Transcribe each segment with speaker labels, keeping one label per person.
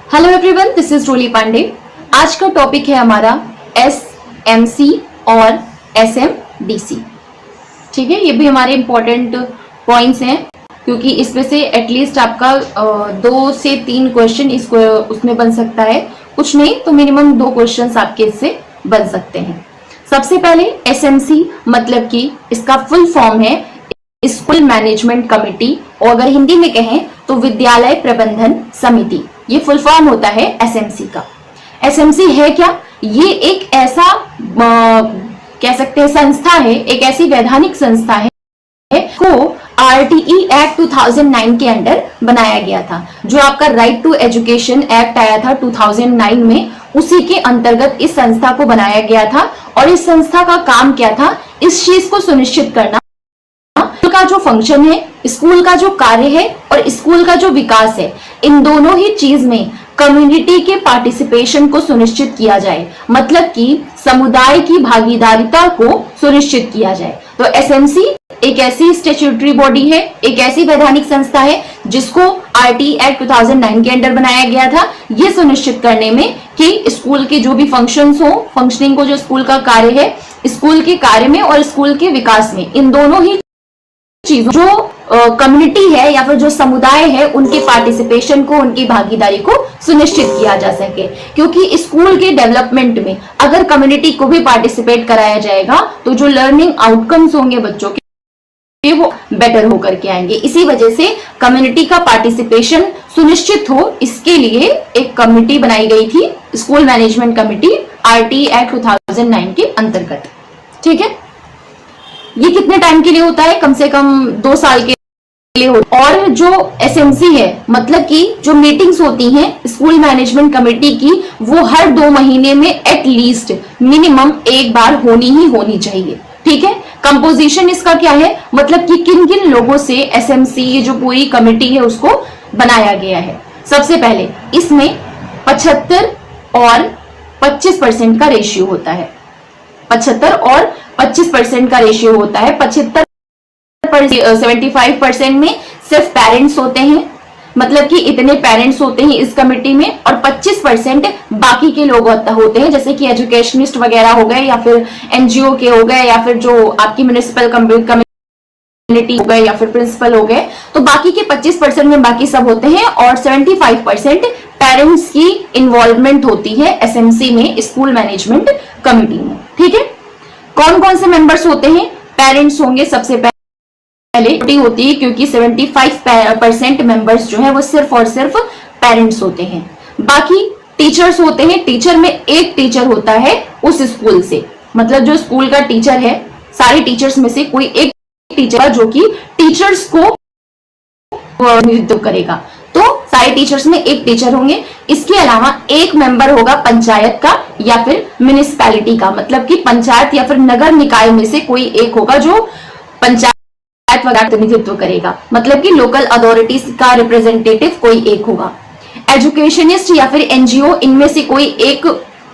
Speaker 1: Hello everyone, this is रोली पांडे। आज का topic है हमारा एसएमसी और एसएमडीसी। ठीक है, ये भी हमारे इंपॉर्टेंट पॉइंट्स हैं क्योंकि इसमें से एटलीस्ट आपका 2 से 3 क्वेश्चन इसको उसमें बन सकता है, कुछ नहीं तो मिनिमम 2 क्वेश्चंस आपके इससे बन सकते हैं। सबसे पहले एसएमसी मतलब कि इसका फुल फॉर्म है स्कूल मैनेजमेंट कमेटी, और अगर हिंदी में कहें तो विद्यालय प्रबंधन समिति। ये फुल फॉर्म होता है एसएमसी का। एसएमसी है क्या? ये एक ऐसा कह सकते हैं संस्था है, एक ऐसी वैधानिक संस्था है को आरटीई एक्ट 2009 के अंडर बनाया गया था। जो आपका राइट टू एजुकेशन एक्ट आया था 2009 में, उसी के अंतर्गत इस संस्था को बनाया गया था। और इस संस्था का काम क्या था? इस चीज को सुनिश्चित करना का जो फंक्शन है, स्कूल का जो कार्य है और स्कूल का जो विकास है, इन दोनों ही चीज में कम्युनिटी के पार्टिसिपेशन को सुनिश्चित किया जाए, मतलब कि समुदाय की भागीदारिता को सुनिश्चित किया जाए। तो एसएमसी एक ऐसी स्टैट्यूटरी बॉडी है, एक ऐसी वैधानिक संस्था है जिसको आरटी एक्ट 2009 के अंडर बनाया गया था, ये सुनिश्चित करने में कि स्कूल के जो भी फंक्शंस हो, फंक्शनिंग को जो स्कूल का कार्य है, स्कूल के कार्य में और स्कूल के विकास में, इन दोनों ही चीजों जो कम्युनिटी है या फिर जो समुदाय है, उनके पार्टिसिपेशन को, उनकी भागीदारी को सुनिश्चित किया जा सके। क्योंकि स्कूल के डेवलपमेंट में अगर कम्युनिटी को भी पार्टिसिपेट कराया जाएगा तो जो लर्निंग आउटकम्स होंगे बच्चों के, वो बेटर होकर के आएंगे। इसी वजह से कम्युनिटी का पार्टिसिपेशन सुनिश्चित हो, इसके लिए एक कमेटी बनाई गई थी, school management committee, RT act 2009 के अंतर्गत। ठीक है, ये कितने टाइम के लिए होता है? कम से कम 2 साल के लिए होता है। और जो एसएमसी है, मतलब कि जो मीटिंग्स होती हैं स्कूल मैनेजमेंट कमेटी की, वो हर 2 महीने में एटलीस्ट मिनिमम 1 बार होनी चाहिए। ठीक है, कंपोजिशन इसका क्या है, मतलब कि किन किन लोगों से एसएमसी, ये जो पूरी कमेटी है, उसको बनाया गया है। सबसे पहले इसमें 75 और 25% का रेशियो होता है। 75 और 25% का रेशियो होता है। 75% में सिर्फ पेरेंट्स होते हैं, मतलब कि इतने पेरेंट्स होते हैं इस कमेटी में, और 25% बाकी के लोग होते हैं, जैसे कि एजुकेशनिस्ट वगैरह हो गए, या फिर एनजीओ के हो गए, या फिर जो आपकी म्युनिसिपल कम्युनिटी हो गए, या फिर प्रिंसिपल हो गए। तो बाकी के 25% में बाकी सब होते हैं, और 75% पेरेंट्स की इन्वॉल्वमेंट होती है एसएमसी में, स्कूल मैनेजमेंट कमेटी में। ठीक है, कौन कौन से मेंबर्स होते हैं? पेरेंट्स होंगे सबसे पहले होती है, क्योंकि 75% मेंबर्स जो है वो सिर्फ और सिर्फ पेरेंट्स होते हैं। बाकी टीचर्स होते हैं, टीचर में एक टीचर होता है उस स्कूल से, मतलब जो स्कूल का टीचर है, सारे टीचर्स में से कोई एक टीचर जो कि टीचर्स को नेतृत्व करेगा। तो सारे टीचर्स में एक टीचर होंगे। इसके अलावा एक मेंबर होगा पंचायत का या फिर म्युनिसिपैलिटी का, मतलब कि पंचायत या फिर नगर निकाय में से कोई एक होगा जो पंचायत वगैरह प्रतिनिधित्व करेगा, मतलब कि लोकल अथॉरिटीज का रिप्रेजेंटेटिव कोई एक होगा। एजुकेशनिस्ट या फिर एनजीओ, इनमें से कोई एक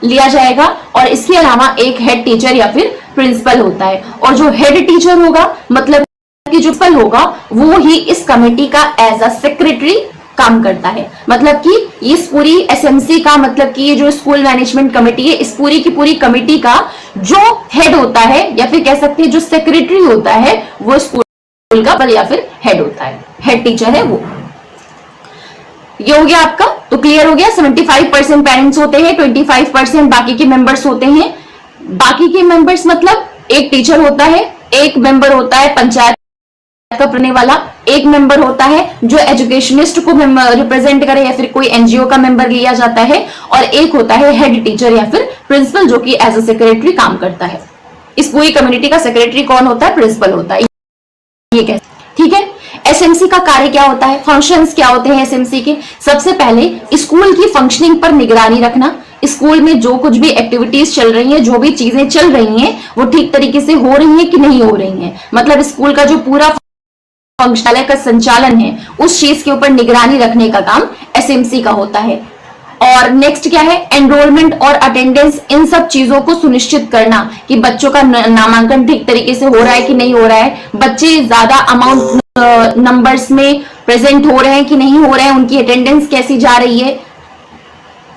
Speaker 1: लिया जाएगा, और इसके अलावा एक हेड टीचर या फिर प्रिंसिपल होता है। और जो हेड टीचर होगा, मतलब कि जो प्रिंसिपल होगा, वो ही इस कमेटी का एज अ सेक्रेटरी काम करता है। मतलब कि इस पूरी एसएमसी का, मतलब कि ये जो स्कूल मैनेजमेंट कमेटी है, इस पूरी की पूरी कमेटी का जो हेड होता है, या फिर कह सकते हैं जो सेक्रेटरी होता है, वो स्कूल का या फिर हेड होता है, हेड टीचर है वो। ये हो गया आपका, तो क्लियर हो गया। 75% पेरेंट्स होते हैं, 25% बाकी के मेंबर्स होते हैं। बाकी के मेंबर्स मतलब एक टीचर होता है, एक मेंबर होता है पंचायत का पढ़ने वाला, एक मेंबर होता है जो एजुकेशनिस्ट को रिप्रेजेंट करे, या फिर कोई एनजीओ का मेंबर लिया जाता है, और एक होता है हेड टीचर या फिर प्रिंसिपल, जो कि एज अ सेक्रेटरी काम करता है। इस पूरी कम्युनिटी का सेक्रेटरी कौन होता है? प्रिंसिपल होता है। ये कैसे? ठीक है, एसएमसी का कार्य क्या होता है, फंक्शंस क्या होते हैं एसएमसी के? सबसे पहले स्कूल की फंक्शनिंग पर निगरानी रखना। स्कूल में जो कुछ भी एक्टिविटीज चल रही हैं, जो भी चीजें चल रही हैं, वो ठीक तरीके से हो रही हैं कि नहीं हो रही हैं, मतलब स्कूल का जो पूरा फंक्शनालय का संचालन है, उस चीज के ऊपर निगरानी रखने का काम एसएमसी का होता है। और नेक्स्ट क्या है? एनरोलमेंट और अटेंडेंस, इन सब चीजों को सुनिश्चित करना कि बच्चों का नामांकन ठीक तरीके से हो रहा है कि नहीं हो रहा है, बच्चे ज्यादा अमाउंट नंबर्स में प्रेजेंट हो रहे हैं कि नहीं हो रहे हैं, उनकी अटेंडेंस कैसी जा रही है,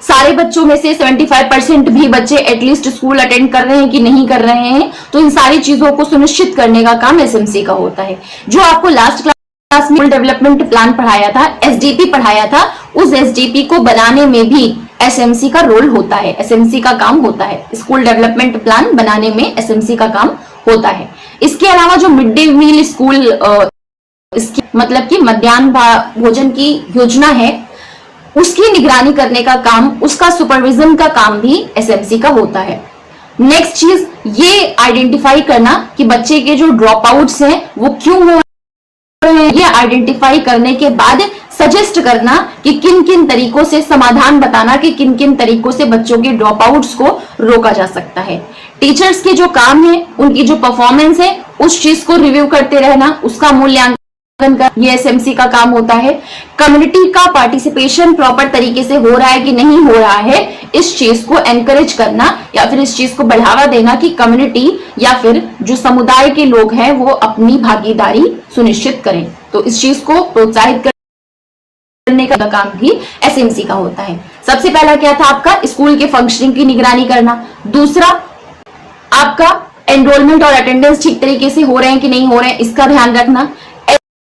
Speaker 1: सारे बच्चों में से 75% भी बच्चे एटलीस्ट स्कूल अटेंड कर रहे हैं कि नहीं कर रहे हैं, तो इन सारी चीजों को सुनिश्चित करने का काम एसएमसी का होता है। जो आपको लास्ट क्लास में डेवलपमेंट प्लान पढ़ाया था, एसडीपी पढ़ाया था, उस एसडीपी को बनाने में भी एसएमसी का रोल होता है, एसएमसी का काम होता है। स्कूल डेवलपमेंट प्लान बनाने में एसएमसी का काम होता है। इसके अलावा जो मिड डे मील स्कूल इसकी मतलब कि मध्याह्न भोजन की योजना है, उसकी निगरानी करने का काम, उसका सुपरविजन का काम भी एसएमसी का होता है। नेक्स्ट चीज ये आइडेंटिफाई करना कि बच्चे के जो ड्रॉप आउट्स हैं वो क्यों हो रहे हैं। ये आइडेंटिफाई करने के बाद सजेस्ट करना कि किन किन तरीकों से, समाधान बताना कि किन किन तरीकों से बच्चों के ड्रॉप आउट्स को रोका जा सकता है। टीचर्स के जो काम है, उनकी जो परफॉर्मेंस है, उस चीज को रिव्यू करते रहना, उसका मूल्यांकन, ये एसएमसी का काम होता है। कम्युनिटी का पार्टिसिपेशन प्रॉपर तरीके से हो रहा है कि नहीं हो रहा है, इस चीज को एनकरेज करना या फिर इस चीज को बढ़ावा देना कि कम्युनिटी या फिर जो समुदाय के लोग हैं वो अपनी भागीदारी सुनिश्चित करें। तो इस चीज को प्रोत्साहित करने का काम भी एसएमसी का होता है। सबसे पहला क्या था आपका, स्कूल के फंक्शनिंग की निगरानी करना। दूसरा आपका एनरोलमेंट और अटेंडेंस ठीक तरीके से हो रहे हैं कि नहीं हो रहे हैं, इसका ध्यान रखना।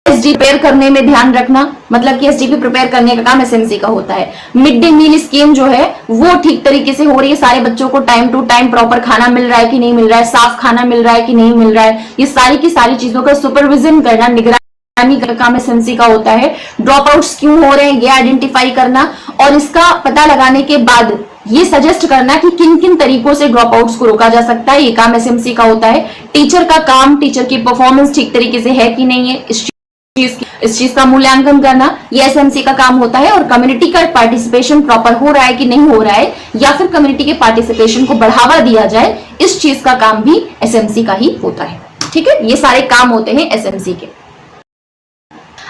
Speaker 1: एसडीपी प्रिपेयर करने में ध्यान रखना, मतलब कि एसडीपी प्रिपेयर करने का काम एसएमसी का होता है। मिड डे मील स्कीम जो है वो ठीक तरीके से हो रही है, सारे बच्चों को टाइम टू टाइम प्रॉपर खाना मिल रहा है कि नहीं मिल रहा है, साफ खाना मिल रहा है कि नहीं मिल रहा है, ये सारी की सारी चीजों का सुपरविजन करना, निगरानी का काम एसएमसी का होता है। ड्रॉप आउट्स क्यों हो रहे हैं ये आइडेंटिफाई करना और इसका पता लगाने के बाद ये सजेस्ट करना कि किन किन तरीकों से ड्रॉप आउट्स को रोका जा सकता है, ये काम एसएमसी का होता है। टीचर का काम, टीचर की परफॉर्मेंस ठीक तरीके से है कि नहीं है, इस चीज का मूल्यांकन करना, ये एसएमसी का काम होता है। और कम्युनिटी का पार्टिसिपेशन प्रॉपर हो रहा है कि नहीं हो रहा है, या फिर कम्युनिटी के पार्टिसिपेशन को बढ़ावा दिया जाए, इस चीज का काम भी एसएमसी का ही होता है। ठीक है, ये सारे काम होते हैं एसएमसी के।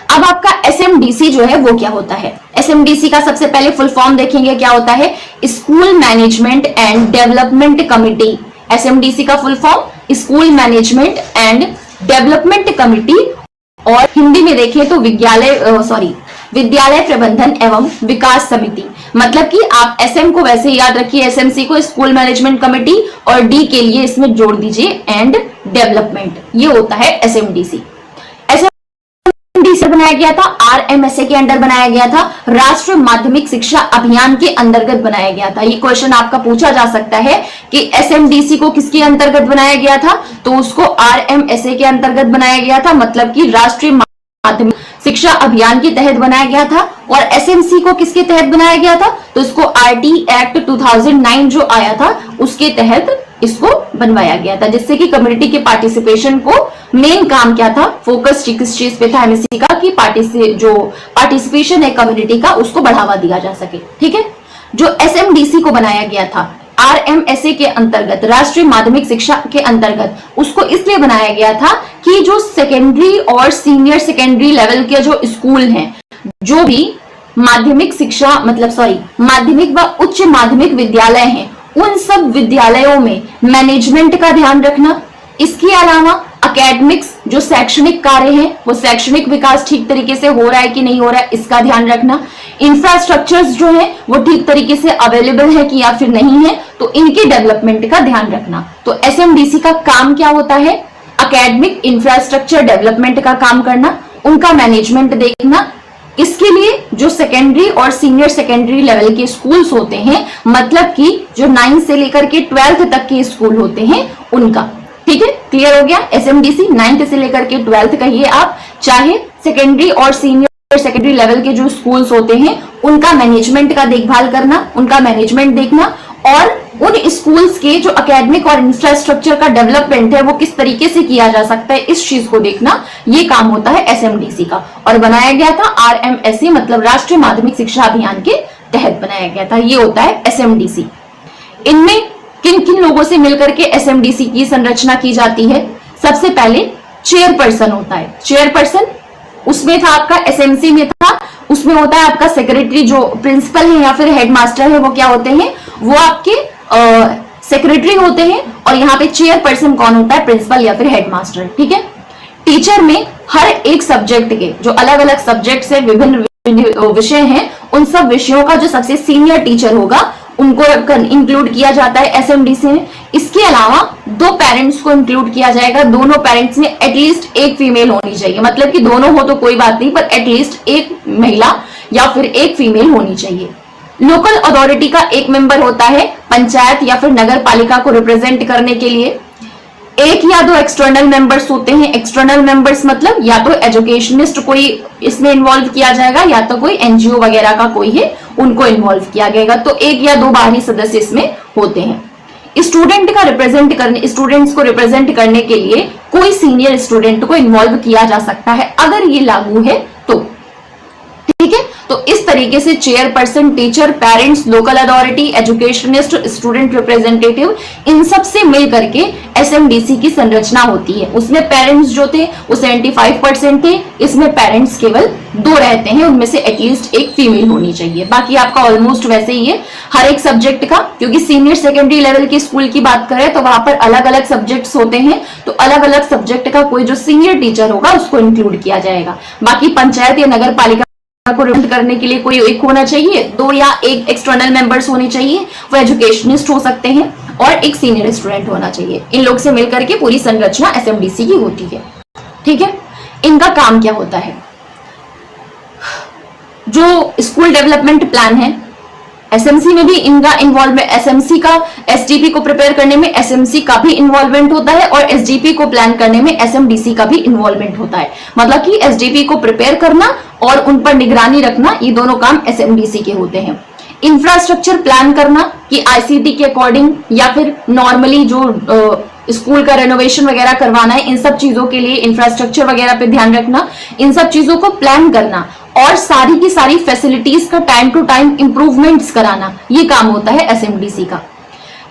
Speaker 1: अब आपका एसएमडीसी जो है वो क्या होता है। एसएमडीसी का सबसे पहले फुल फॉर्म देखेंगे, क्या होता है, school management and development committee. SMDC का full form school management and development committee, और हिंदी में देखें तो विद्यालय प्रबंधन एवं विकास समिति। मतलब कि आप एसएम को वैसे याद रखिए, एसएमसी को स्कूल मैनेजमेंट कमेटी, और डी के लिए इसमें जोड़ दीजिए एंड डेवलपमेंट, ये होता है एसएमडीसी। एसएमडीसी बनाया गया था आरएमएसए के अंडर बनाया गया था, राष्ट्रीय माध्यमिक शिक्षा अभियान के अंतर्गत बनाया गया था। ये क्वेश्चन आपका पूछा जा सकता है कि एसएमडीसी को किसके अंतर्गत बनाया गया था, तो उसको आरएमएसए के अंतर्गत बनाया गया था, मतलब कि राष्ट्रीय माध्यमिक शिक्षा अभियान के तहत बनाया गया था। और एसएमसी को किसके तहत बनाया गया था, तो इसको आरटी एक्ट 2009 जो आया था उसके तहत इसको बनवाया गया था, जिससे कि कम्युनिटी के पार्टिसिपेशन को, मेन काम क्या था, फोकस किस चीज पे था एमएससी का, कि जो पार्टिसिपेशन है कम्युनिटी का उसको बढ़ावा दिया जा सके। ठीक है, जो एसएमडीसी को बनाया गया था आरएमएसए के अंतर्गत, राष्ट्रीय माध्यमिक शिक्षा के अंतर्गत, उसको इसलिए बनाया गया था कि जो सेकेंडरी और सीनियर सेकेंडरी लेवल के जो स्कूल हैं, जो भी माध्यमिक शिक्षा माध्यमिक व उच्च माध्यमिक विद्यालय हैं, उन सब विद्यालयों में मैनेजमेंट का ध्यान रखना। इसके अलावा एकेडमिक्स जो शैक्षणिक कार्य है, वो शैक्षणिक विकास ठीक तरीके से हो रहा है कि नहीं हो रहा है, इसका ध्यान रखना। इंफ्रास्ट्रक्चर्स जो है वो ठीक तरीके से अवेलेबल है कि या फिर नहीं है, तो इनके डेवलपमेंट का ध्यान रखना। तो एसएमडीसी का काम क्या होता है, एकेडमिक इंफ्रास्ट्रक्चर डेवलपमेंट का काम करना, उनका मैनेजमेंट देखना। इसके लिए जो सेकेंडरी और सीनियर सेकेंडरी लेवल के स्कूल्स होते हैं, मतलब कि जो 9 से लेकर के 12th तक के स्कूल होते हैं उनका। ठीक है, क्लियर हो गया। एसएमडीसी 9th से लेकर के 12th कहिए आप, चाहे सेकेंडरी और सीनियर सेकेंडरी लेवल के जो स्कूल्स होते हैं उनका मैनेजमेंट का देखभाल करना, उनका मैनेजमेंट देखना, और उन स्कूल्स के जो एकेडमिक और इंफ्रास्ट्रक्चर का डेवलपमेंट है वो किस तरीके से किया जा सकता है, इस चीज को देखना, ये काम होता है एसएमडीसी का। और बनाया गया था आरएमएसए, मतलब राष्ट्रीय माध्यमिक शिक्षा अभियान के तहत बनाया गया था। ये होता है एसएमडीसी। इनमें किन किन लोगों से मिलकर के एसएमडीसी की संरचना की जाती है। सबसे पहले चेयरपर्सन होता है। चेयरपर्सन उसमें था आपका, एसएमसी में था, उसमें होता है आपका सेक्रेटरी, जो प्रिंसिपल है या फिर हेडमास्टर है वो क्या होते हैं, वो आपके सेक्रेटरी होते हैं। और यहाँ पे चेयरपर्सन कौन होता है, प्रिंसिपल या फिर हेडमास्टर। ठीक है, टीचर में हर एक सब्जेक्ट के जो अलग अलग सब्जेक्ट्स है, विभिन्न विषय हैं उन सब विषयों का जो सबसे सीनियर टीचर होगा उनको इंक्लूड किया जाता है एसएमडीसी में। इसके अलावा 2 पेरेंट्स को इंक्लूड किया जाएगा। दोनों पेरेंट्स में एटलीस्ट एक फीमेल होनी चाहिए, मतलब कि दोनों हो तो कोई बात नहीं, पर एटलीस्ट एक महिला या फिर एक फीमेल होनी चाहिए। लोकल अथॉरिटी का एक मेंबर होता है पंचायत या फिर नगर पालिका को रिप्रेजेंट करने के लिए। 1 या 2 एक्सटर्नल मेंबर्स होते हैं। एक्सटर्नल मेंबर्स मतलब या तो एजुकेशनिस्ट कोई इसमें इन्वॉल्व किया जाएगा या तो कोई एनजीओ वगैरह का कोई है उनको इन्वॉल्व किया जाएगा। तो 1 या 2 बाहरी सदस्य इसमें होते हैं। स्टूडेंट्स को रिप्रेजेंट करने के लिए कोई सीनियर स्टूडेंट को इन्वॉल्व किया जा सकता है अगर ये लागू है तो, ठीक है। तो इस तरीके से chairperson, teacher, parents, local authority, educationist, student representative, इन सब से मिल करके एसएमडीसी की संरचना होती है। उसमें पेरेंट्स जो थे वो 75% थे, इसमें पेरेंट्स केवल 2 रहते हैं, उनमें से एटलीस्ट एक फीमेल होनी चाहिए। बाकी आपका ऑलमोस्ट वैसे ही है हर एक सब्जेक्ट का, क्योंकि सीनियर सेकेंडरी लेवल की स्कूल की बात करें तो वहां पर अलग अलग सब्जेक्ट्स होते हैं, तो अलग अलग सब्जेक्ट का कोई जो सीनियर टीचर होगा उसको इंक्लूड किया जाएगा। बाकी पंचायत या नगर पालिका को रिप्रेजेंट करने के लिए कोई एक होना चाहिए, 2 या 1 एक्सटर्नल मेंबर्स होने चाहिए, वो एजुकेशनिस्ट हो सकते हैं, और एक सीनियर स्टूडेंट होना चाहिए। इन लोग से मिलकर के पूरी संरचना एसएमडीसी की होती है, ठीक है। इनका काम क्या होता है? जो स्कूल डेवलपमेंट प्लान है, एसएमसी में भी इनका इन्वॉल्वमेंट, एसएमसी का एसडीपी को प्रिपेयर करने में एसएमसी का भी इन्वॉल्वमेंट होता है, और एसडीपी को प्लान करने में एसएमडीसी का भी इन्वॉल्वमेंट होता है। मतलब कि एसडीपी को प्रिपेयर करना और उन पर निगरानी रखना, ये दोनों काम एसएमडीसी के होते हैं। इंफ्रास्ट्रक्चर प्लान करना कि आईसीटी के अकॉर्डिंग या फिर नॉर्मली जो स्कूल का रेनोवेशन वगैरह करवाना है, इन सब चीजों के लिए इंफ्रास्ट्रक्चर वगैरह पे ध्यान रखना, इन सब चीजों को प्लान करना, और सारी की सारी फैसिलिटीज का टाइम टू टाइम इंप्रूवमेंट्स कराना, ये काम होता है एसएमडीसी का।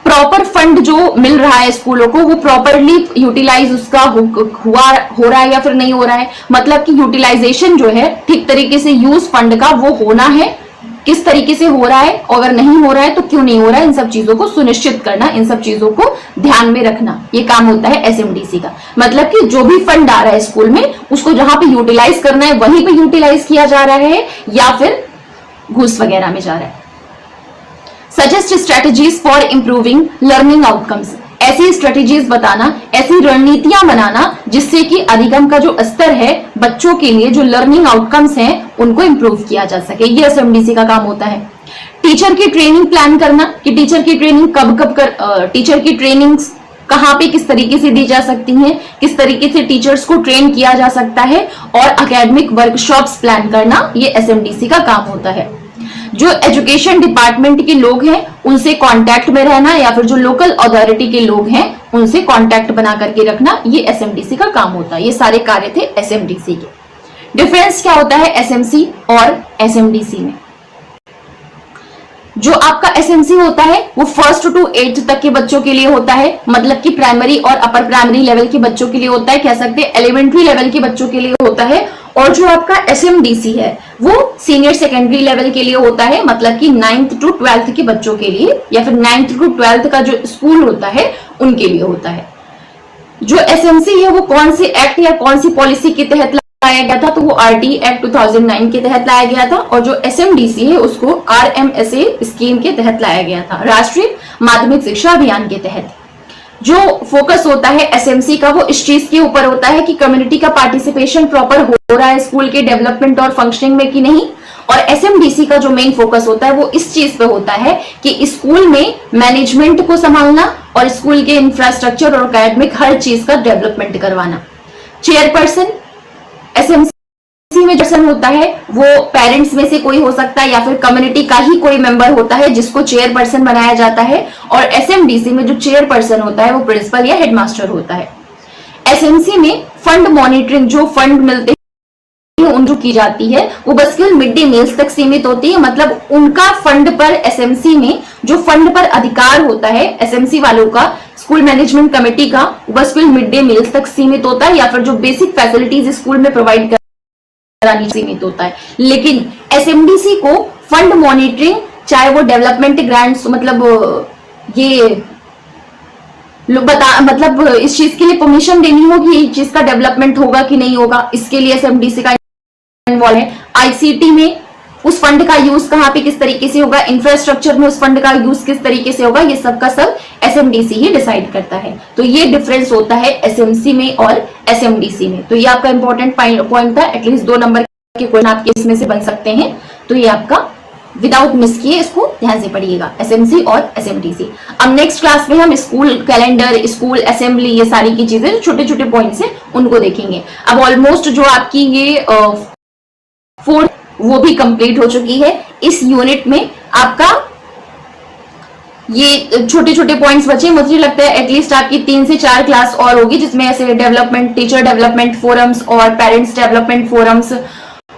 Speaker 1: प्रॉपर फंड जो मिल रहा है स्कूलों को वो प्रॉपरली यूटिलाइज उसका हो रहा है या फिर नहीं हो रहा है, मतलब कि यूटिलाइजेशन जो है ठीक तरीके से यूज फंड का वो होना है, किस तरीके से हो रहा है, और अगर नहीं हो रहा है तो क्यों नहीं हो रहा है, इन सब चीजों को सुनिश्चित करना, इन सब चीजों को ध्यान में रखना, ये काम होता है एसएमडीसी का। मतलब कि जो भी फंड आ रहा है स्कूल में उसको जहां पे यूटिलाइज करना है वहीं पे यूटिलाइज किया जा रहा है या फिर घूस वगैरह में जा रहा है। Suggest strategies for improving learning outcomes, ऐसी स्ट्रेटेजीज बताना, ऐसी रणनीतियां बनाना जिससे कि अधिगम का जो स्तर है बच्चों के लिए, जो लर्निंग आउटकम्स हैं उनको इंप्रूव किया जा सके, ये एसएमडीसी का काम होता है। टीचर की ट्रेनिंग प्लान करना कि टीचर की ट्रेनिंग कब टीचर की ट्रेनिंग्स कहाँ पे किस तरीके से दी जा सकती हैं, किस तरीके से टीचर्स को ट्रेन किया जा सकता है, और एकेडमिक वर्कशॉप्स प्लान करना, ये एसएमडीसी का काम होता है। जो एजुकेशन डिपार्टमेंट के लोग हैं उनसे कांटेक्ट में रहना, या फिर जो लोकल अथॉरिटी के लोग हैं उनसे कांटेक्ट बना करके रखना, ये एसएमडीसी का काम होता है। ये सारे कार्य थे एसएमडीसी के। डिफरेंस क्या होता है एसएमसी और एसएमडीसी में? जो आपका एसएमसी होता है वो 1st to 8th तक के बच्चों के लिए होता है, मतलब कि प्राइमरी और अपर प्राइमरी लेवल के बच्चों के लिए होता है, कह सकते हैं एलिमेंट्री लेवल के बच्चों के लिए होता है। और जो आपका एसएमडीसी है वो सीनियर सेकेंडरी लेवल के लिए होता है, मतलब कि 9th to 12th के बच्चों के लिए, या फिर 9th to 12th का जो स्कूल होता है उनके लिए होता है। जो एसएमसी है वो कौन से एक्ट या कौन सी पॉलिसी के तहत लाया गया था, तो वो आरटी एक्ट 2009 के तहत लाया गया था, और जो एसएमडीसी है उसको आरएमएसए स्कीम के तहत लाया गया था, राष्ट्रीय माध्यमिक शिक्षा अभियान के तहत। जो फोकस होता है एसएमसी का वो इस चीज के ऊपर होता है कि कम्युनिटी का पार्टिसिपेशन प्रॉपर हो रहा है स्कूल के डेवलपमेंट और फंक्शनिंग में कि नहीं, और एसएमडीसी का जो मेन फोकस होता है वो इस चीज पे होता है कि स्कूल में मैनेजमेंट को संभालना और स्कूल के इंफ्रास्ट्रक्चर और एकेडमिक हर चीज का डेवलपमेंट करवाना। चेयरपर्सन एसएमसी में पर्सन होता है वो पेरेंट्स में से कोई हो सकता है या फिर कम्युनिटी का ही कोई मेंबर होता है जिसको चेयरपर्सन बनाया जाता है, और एसएमडीसी में जो चेयरपर्सन होता है वो प्रिंसिपल या हेडमास्टर होता है। एसएमसी में फंड मॉनिटरिंग, जो फंड मिलते हैं उन जो की जाती है वो बस केवल मिड डे मील्स तक सीमित होती है, मतलब उनका फंड पर एसएमसी में जो फंड पर अधिकार होता है एसएमसी वालों का, स्कूल मैनेजमेंट कमेटी का, बस केवल मिड डे मील्स तक सीमित होता है, या फिर जो बेसिक फैसिलिटीज स्कूल में प्रोवाइड करानी सीमित होता है। लेकिन एसएमडीसी को फंड मॉनिटरिंग, चाहे वो डेवलपमेंट ग्रांट्स, मतलब ये मतलब इस चीज के लिए परमिशन देनी होगी, इस चीज का डेवलपमेंट होगा कि नहीं होगा, इसके लिए एसएमडीसी का इन्वॉल्व है। आईसीटी में उस फंड का यूज कहाँ पे किस तरीके से होगा, इंफ्रास्ट्रक्चर में उस फंड का यूज किस तरीके से होगा, ये सब का सब एसएमडीसी ही डिसाइड करता है। तो ये डिफरेंस होता है एसएमसी में और एसएमडीसी में। तो ये आपका इंपॉर्टेंट पॉइंट था, एटलीस्ट 2 नंबर के क्वेश्चन आपके इसमें से बन सकते हैं। तो ये आपका विदाउट मिस किए इसको ध्यान से पढ़िएगा, एसएमसी और एसएमडीसी। अब नेक्स्ट क्लास में हम स्कूल कैलेंडर, स्कूल असेंबली, ये सारी की चीजें छोटे छोटे पॉइंट्स हैं उनको देखेंगे। अब ऑलमोस्ट जो आपकी ये 4 वो भी कंप्लीट हो चुकी है। इस यूनिट में आपका ये छोटे छोटे पॉइंट्स बचे, मुझे लगता है एटलीस्ट आपकी 3 से 4 क्लास और होगी जिसमें ऐसे डेवलपमेंट, टीचर डेवलपमेंट फोरम्स और पेरेंट्स डेवलपमेंट फोरम्स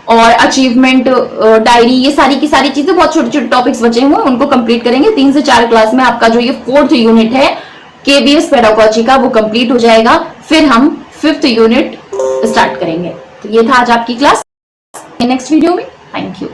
Speaker 1: और अचीवमेंट डायरी, ये सारी की सारी चीजें, बहुत छोटे छोटे टॉपिक्स बचे हुए हैं, उनको कंप्लीट करेंगे। 3 से 4 क्लास में आपका जो ये 4th यूनिट है केबीएस पेडागोजी का वो कंप्लीट हो जाएगा। फिर हम 5th यूनिट स्टार्ट करेंगे। तो ये था आज आपकी क्लास। नेक्स्ट वीडियो में थैंक यू।